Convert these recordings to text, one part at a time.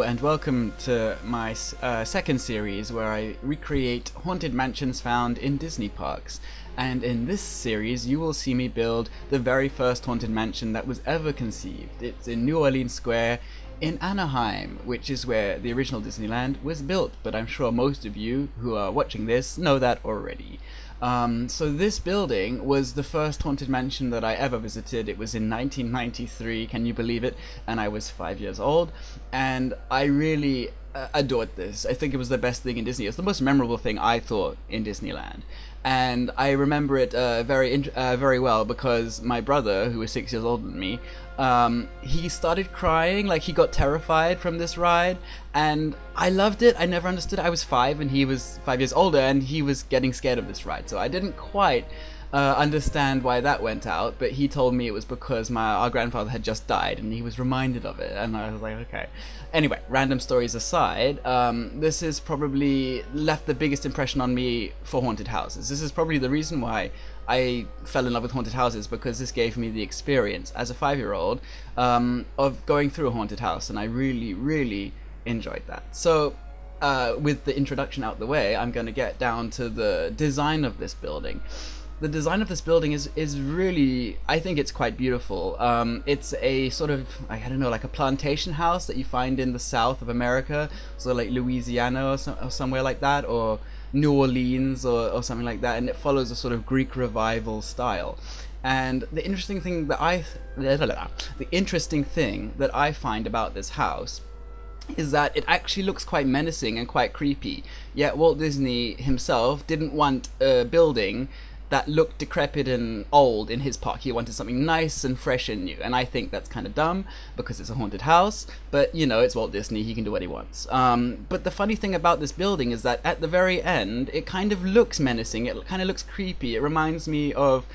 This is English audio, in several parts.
and welcome to my second series where I recreate haunted mansions found in Disney parks. And in this series, you will see me build the very first haunted mansion that was ever conceived. It's in New Orleans Square in Anaheim, which is where the original Disneyland was built, but I'm sure most of you who are watching this know that already. So this building was the first haunted mansion that I ever visited. It was in 1993, can you believe it? And I was 5 years old, and I really adored this. I think it was the best thing in Disney. It was the most memorable thing I thought in Disneyland. And I remember it very well because my brother, who was 6 years older than me, he started crying, like he got terrified from this ride, and I loved it. I never understood. I was 5 and he was 5 years older, and he was getting scared of this ride, so I didn't quite understand why that went out, but he told me it was because our grandfather had just died and he was reminded of it, and I was like, okay. Anyway, random stories aside, this has probably left the biggest impression on me for haunted houses. This is probably the reason why I fell in love with haunted houses, because this gave me the experience as a 5-year-old of going through a haunted house, and I really enjoyed that. So with the introduction out the way, I'm going to get down to the design of this building. The design of this building is really, I think it's quite beautiful. It's a sort of, I don't know, like a plantation house that you find in the south of America, so like Louisiana or somewhere like that, or New Orleans or something like that, and it follows a sort of Greek revival style. And the interesting thing that I find about this house is that it actually looks quite menacing and quite creepy. Yet Walt Disney himself didn't want a building that looked decrepit and old in his park. He wanted something nice and fresh and new, and I think that's kind of dumb because it's a haunted house, but you know, it's Walt Disney, he can do what he wants. But the funny thing about this building is that at the very end, it kind of looks menacing, it kind of looks creepy. It reminds me of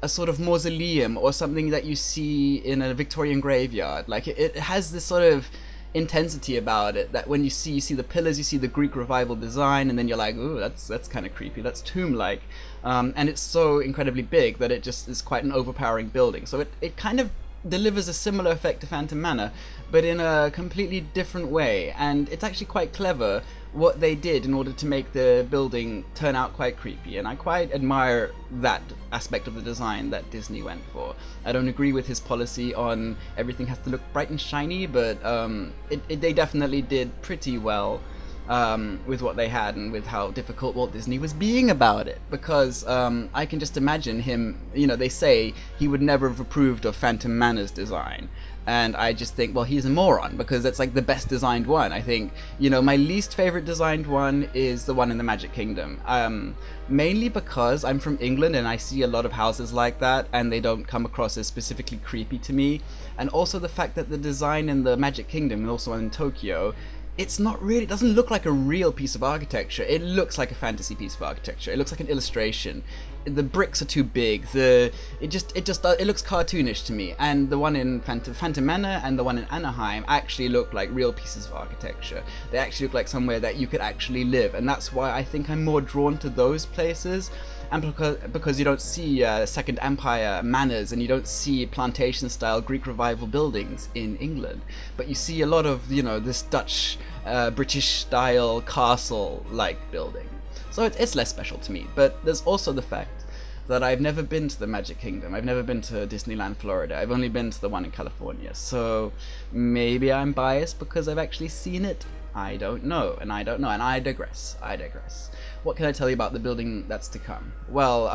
a sort of mausoleum or something that you see in a Victorian graveyard. Like it has this sort of intensity about it that when you see the pillars, you see the Greek revival design, and then you're like, ooh, that's kind of creepy, that's tomb-like, and it's so incredibly big that it just is quite an overpowering building. So it kind of delivers a similar effect to Phantom Manor, but in a completely different way, and it's actually quite clever what they did in order to make the building turn out quite creepy, and I quite admire that aspect of the design that Disney went for. I don't agree with his policy on everything has to look bright and shiny, but they definitely did pretty well with what they had and with how difficult Walt Disney was being about it, because I can just imagine him, you know, they say he would never have approved of Phantom Manor's design, and I just think, well, he's a moron, because it's like the best designed one. I think, you know, my least favorite designed one is the one in the Magic Kingdom, mainly because I'm from England and I see a lot of houses like that and they don't come across as specifically creepy to me, and also the fact that the design in the Magic Kingdom and also in Tokyo, it's not really, it doesn't look like a real piece of architecture. It looks like a fantasy piece of architecture. It looks like an illustration. The bricks are too big. It looks cartoonish to me. And the one in Phantom Manor and the one in Anaheim actually look like real pieces of architecture. They actually look like somewhere that you could actually live, and that's why I think I'm more drawn to those places. And because you don't see Second Empire manors, and you don't see plantation-style Greek revival buildings in England, but you see a lot of, you know, this Dutch, British-style castle-like building. So it's less special to me. But there's also the fact that I've never been to the Magic Kingdom. I've never been to Disneyland, Florida. I've only been to the one in California. So maybe I'm biased because I've actually seen it. I don't know, and I digress. What can I tell you about the building that's to come? Well,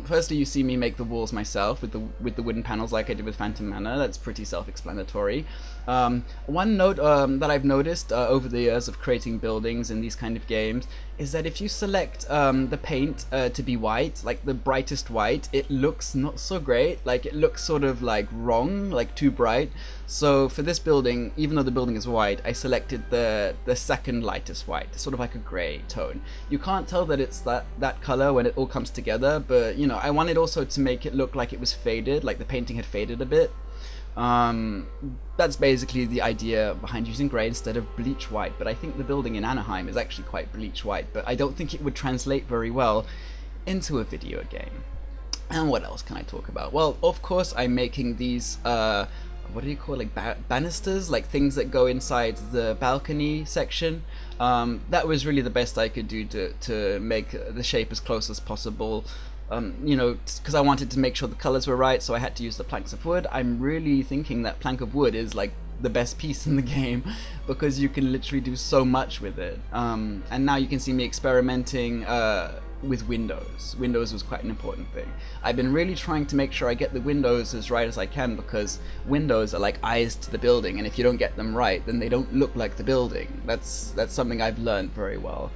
firstly, you see me make the walls myself with the wooden panels like I did with Phantom Manor. That's pretty self-explanatory. One note that I've noticed over the years of creating buildings in these kind of games is that if you select the paint to be white, like the brightest white, it looks not so great. Like it looks sort of like wrong, like too bright. So for this building, even though the building is white, I selected the second lightest white, sort of like a grey tone. You can't tell that it's that color when it all comes together, but you know, I wanted also to make it look like it was faded, like the painting had faded a bit. That's basically the idea behind using grey instead of bleach white, but I think the building in Anaheim is actually quite bleach white, but I don't think it would translate very well into a video game. And what else can I talk about? Well, of course I'm making these what do you call, like banisters, like things that go inside the balcony section. That was really the best I could do to make the shape as close as possible. Because I wanted to make sure the colors were right, so I had to use the planks of wood. I'm really thinking that plank of wood is like the best piece in the game because you can literally do so much with it. And now you can see me experimenting with windows. Windows was quite an important thing. I've been really trying to make sure I get the windows as right as I can because windows are like eyes to the building, and if you don't get them right, then they don't look like the building. That's something I've learned very well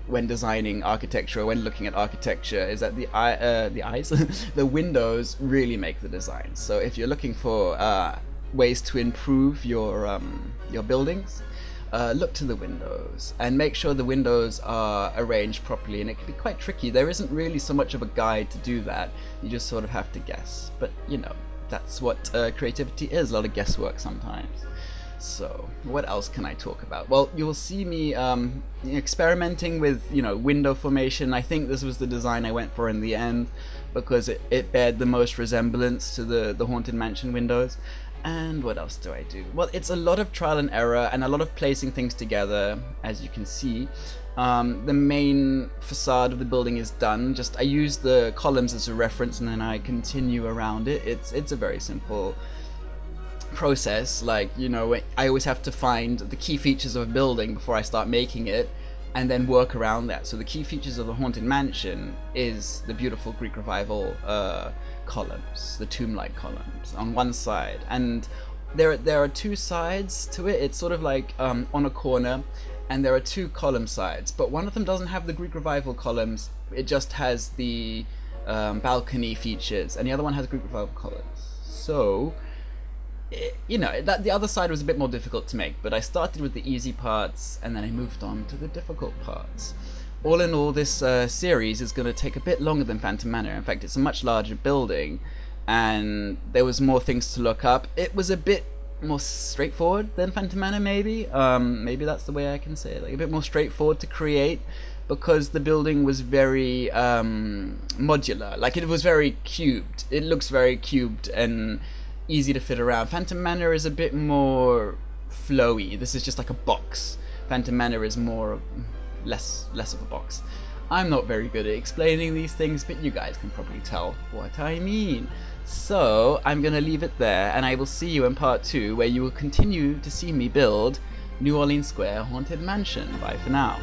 when designing architecture, or when looking at architecture, is that the eyes, the windows really make the design. So if you're looking for ways to improve your buildings, look to the windows and make sure the windows are arranged properly, and it can be quite tricky. There isn't really so much of a guide to do that, you just sort of have to guess, but that's what creativity is, a lot of guesswork sometimes. So what else can I talk about? Well, you'll see me experimenting with window formation. I think this was the design I went for in the end because it bared the most resemblance to the Haunted Mansion windows. And what else do I do? Well, it's a lot of trial and error and a lot of placing things together, as you can see. The main facade of the building is done. I use the columns as a reference and then I continue around it. It's a very simple process. Like, I always have to find the key features of a building before I start making it and then work around that. So the key features of the Haunted Mansion is the beautiful Greek Revival columns, the tomb-like columns on one side, and there are two sides to it. It's sort of like on a corner, and there are two column sides, but one of them doesn't have the Greek Revival columns, it just has the balcony features, and the other one has Greek Revival columns. So that the other side was a bit more difficult to make, but I started with the easy parts and then I moved on to the difficult parts. All in all, this series is going to take a bit longer than Phantom Manor. In fact, it's a much larger building, and there was more things to look up. It was a bit more straightforward than Phantom Manor, maybe. Maybe that's the way I can say it. Like a bit more straightforward to create, because the building was very modular. Like, it was very cubed. It looks very cubed and easy to fit around. Phantom Manor is a bit more flowy. This is just like a box. Phantom Manor is more less of a box. I'm not very good at explaining these things, but you guys can probably tell what I mean. So I'm gonna leave it there, and I will see you in part 2, where you will continue to see me build New Orleans Square Haunted Mansion. Bye for now.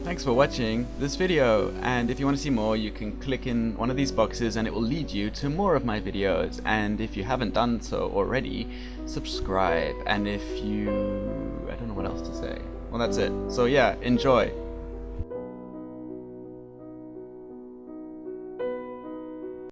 Thanks for watching this video, and if you want to see more you can click in one of these boxes and it will lead you to more of my videos, and if you haven't done so already, subscribe, and if you... I don't know what else to say. Well, that's it. So yeah, enjoy.